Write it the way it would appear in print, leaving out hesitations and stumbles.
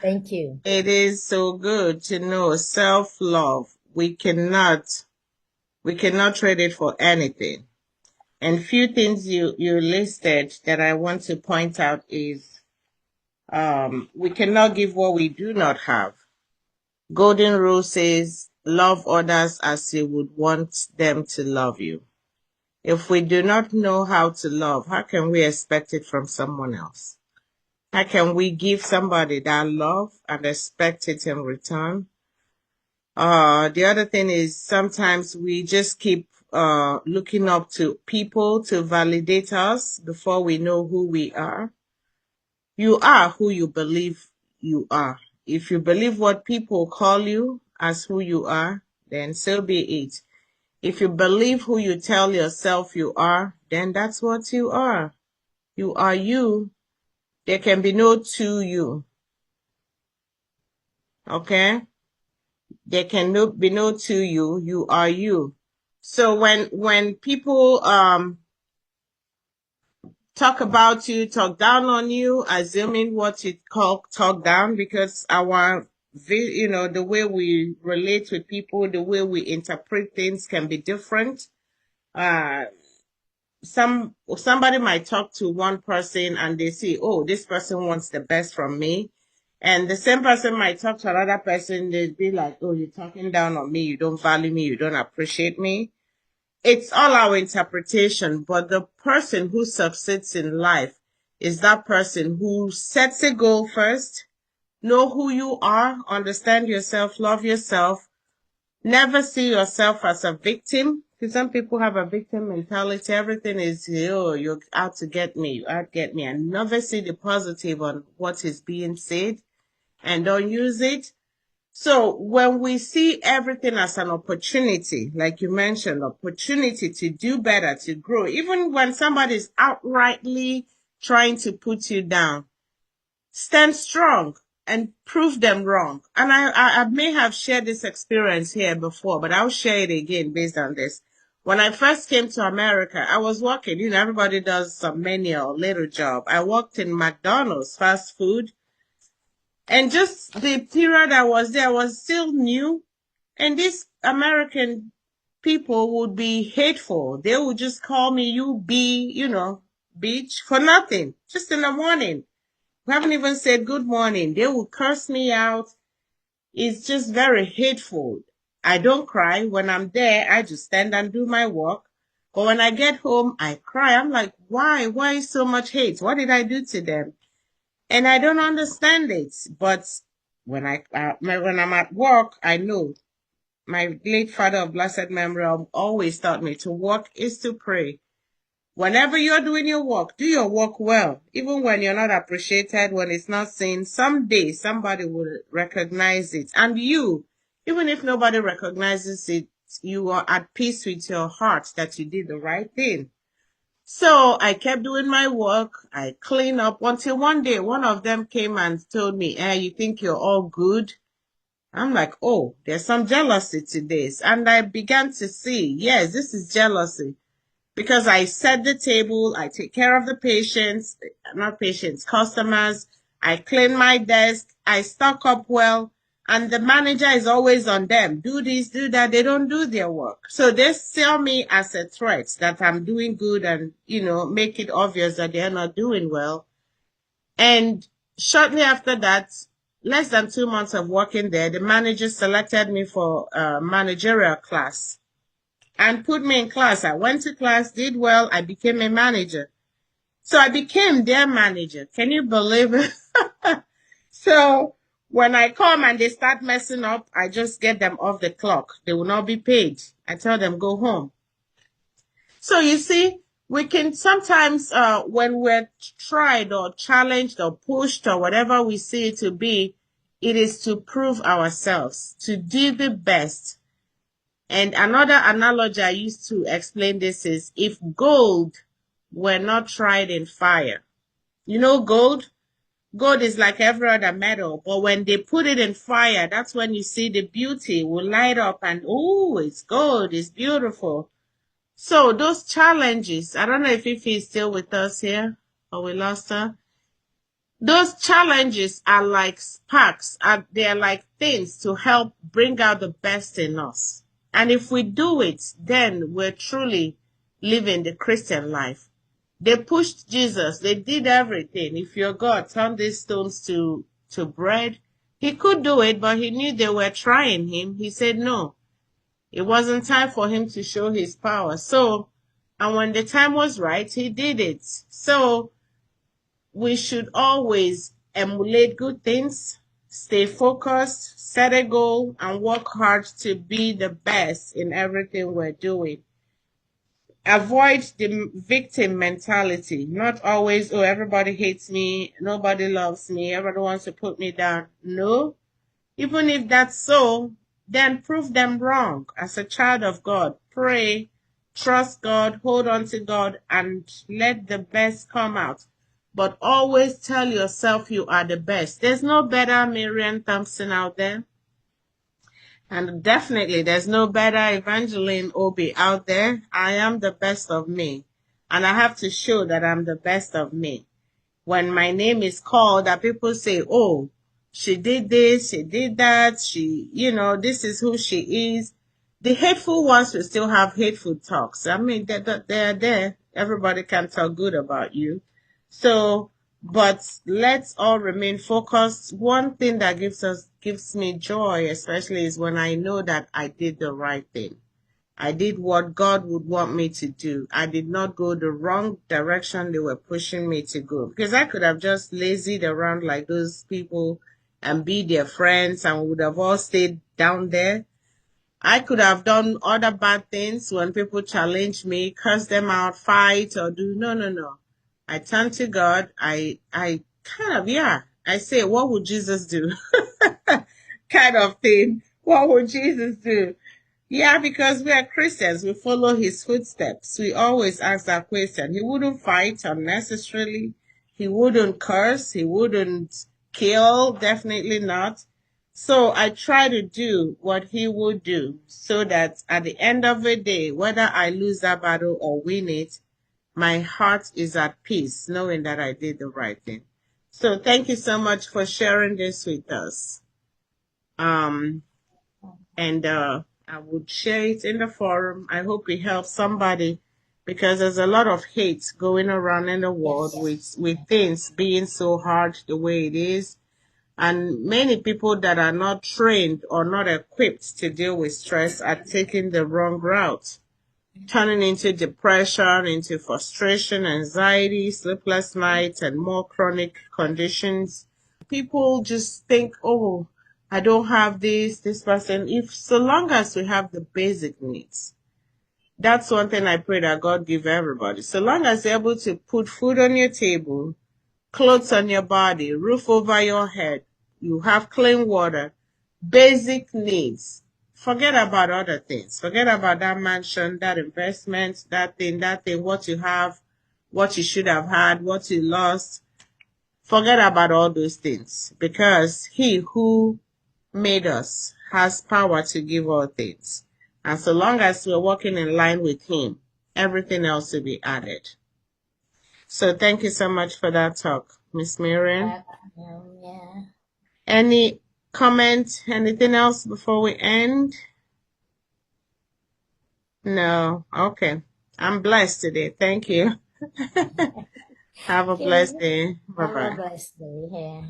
Thank you. It is so good to know self-love. We cannot trade it for anything. And few things you listed that I want to point out is we cannot give what we do not have. Golden Rule says, love others as you would want them to love you. If we do not know how to love, how can we expect it from someone else? How can we give somebody that love and expect it in return? The other thing is sometimes we just keep looking up to people to validate us before we know who we are. You are who you believe you are. If you believe what people call you as who you are, then so be it. If you believe who you tell yourself you are, then that's what you are. You are you. There can be no to you. Okay? There can be no to you. You are you. So when people talk about you, talk down on you, assuming what you call talk down, because the way we relate with people, the way we interpret things can be different. Uh, somebody might talk to one person and they say, oh, this person wants the best from me. And the same person might talk to another person, they'd be like, oh, you're talking down on me, you don't value me, you don't appreciate me. It's all our interpretation, but the person who succeeds in life is that person who sets a goal first, know who you are, understand yourself, love yourself, never see yourself as a victim. Because some people have a victim mentality. Everything is, oh, you're out to get me, you out to get me, and never see the positive on what is being said and don't use it. So when we see everything as an opportunity, like you mentioned, opportunity to do better, to grow, even when somebody is outrightly trying to put you down, stand strong and prove them wrong. And I may have shared this experience here before, but I'll share it again based on this. When I first came to America, I was working, everybody does some menial little job. I worked in McDonald's, fast food. And just the period I was there, I was still new. And these American people would be hateful. They would just call me, bitch, for nothing, just in the morning. We haven't even said good morning. They would curse me out. It's just very hateful. I don't cry. When I'm there, I just stand and do my work. But when I get home, I cry. I'm like, why? Why so much hate? What did I do to them? And I don't understand it. But when I'm at work, I know my late father of blessed memory always taught me to work is to pray. Whenever you're doing your work, do your work well. Even when you're not appreciated, when it's not seen, someday somebody will recognize it. And you, even if nobody recognizes it, you are at peace with your heart that you did the right thing. So I kept doing my work. I cleaned up until one day one of them came and told me, you think you're all good? I'm like, oh, there's some jealousy to this. And I began to see, yes, this is jealousy. Because I set the table, I take care of the customers, I clean my desk, I stock up well, and the manager is always on them. Do this, do that. They don't do their work. So they sell me as a threat that I'm doing good and, make it obvious that they're not doing well. And shortly after that, less than 2 months of working there, the manager selected me for a managerial class and put me in class. I went to class, did well, I became a manager. So I became their manager. Can you believe it? So when I come and they start messing up, I just get them off the clock. They will not be paid. I tell them, go home. So you see, we can sometimes, when we're tried or challenged or pushed or whatever we see it to be, it is to prove ourselves, to do the best. And another analogy I used to explain this is, if gold were not tried in fire, gold? Gold is like every other metal, but when they put it in fire, that's when you see the beauty will light up and, oh, it's gold, it's beautiful. So those challenges, I don't know if Ife is still with us here or we lost her. Those challenges are like sparks, they're like things to help bring out the best in us. And if we do it, then we're truly living the Christian life. They pushed Jesus, they did everything. If you're God, turn these stones to bread. He could do it, but he knew they were trying him. He said no. It wasn't time for him to show his power. So, and when the time was right, he did it. So, we should always emulate good things, stay focused, set a goal, and work hard to be the best in everything we're doing. Avoid the victim mentality. Not always, oh, everybody hates me, nobody loves me, everybody wants to put me down. No. Even if that's so, then prove them wrong. As a child of God, pray, trust God, hold on to God, and let the best come out. But always tell yourself you are the best. There's no better Marian Thompson out there. And definitely there's no better Evangeline Obi out there. I am the best of me. And I have to show that I'm the best of me. When my name is called, that people say, oh, she did this, she did that, this is who she is. The hateful ones will still have hateful talks. I mean, they're there. Everybody can talk good about you. So, but let's all remain focused. One thing that gives me joy, especially, is when I know that I did the right thing. I did what God would want me to do. I did not go the wrong direction they were pushing me to go. Because I could have just lazied around like those people and be their friends and we would have all stayed down there. I could have done other bad things when people challenge me, curse them out, fight, or do no. I turn to God. I kind of, I say, what would Jesus do? Kind of thing. What would Jesus do? Yeah, because we are Christians, we follow his footsteps. We always ask that question. He wouldn't fight unnecessarily. He wouldn't curse. He wouldn't kill. Definitely not. So I try to do what he would do so that at the end of the day, whether I lose that battle or win it, my heart is at peace knowing that I did the right thing. So thank you so much for sharing this with us. And I would share it in the forum. I hope it helps somebody because there's a lot of hate going around in the world with things being so hard the way it is. And many people that are not trained or not equipped to deal with stress are taking the wrong route, turning into depression, into frustration, anxiety, sleepless nights, and more chronic conditions. People just think, oh, I don't have this person. If so long as we have the basic needs, that's one thing I pray that God give everybody. So long as you're able to put food on your table, clothes on your body, roof over your head, you have clean water, basic needs. Forget about other things. Forget about that mansion, that investment, that thing, what you have, what you should have had, what you lost. Forget about all those things because he who made us has power to give all things. And so long as we're walking in line with him, everything else will be added. So thank you so much for that talk, Miss Miriam. Yeah. Any comment, anything else before we end? No. Okay. I'm blessed today. Thank you. Have a blessed day. Have a Bye-bye. blessed day. Yeah.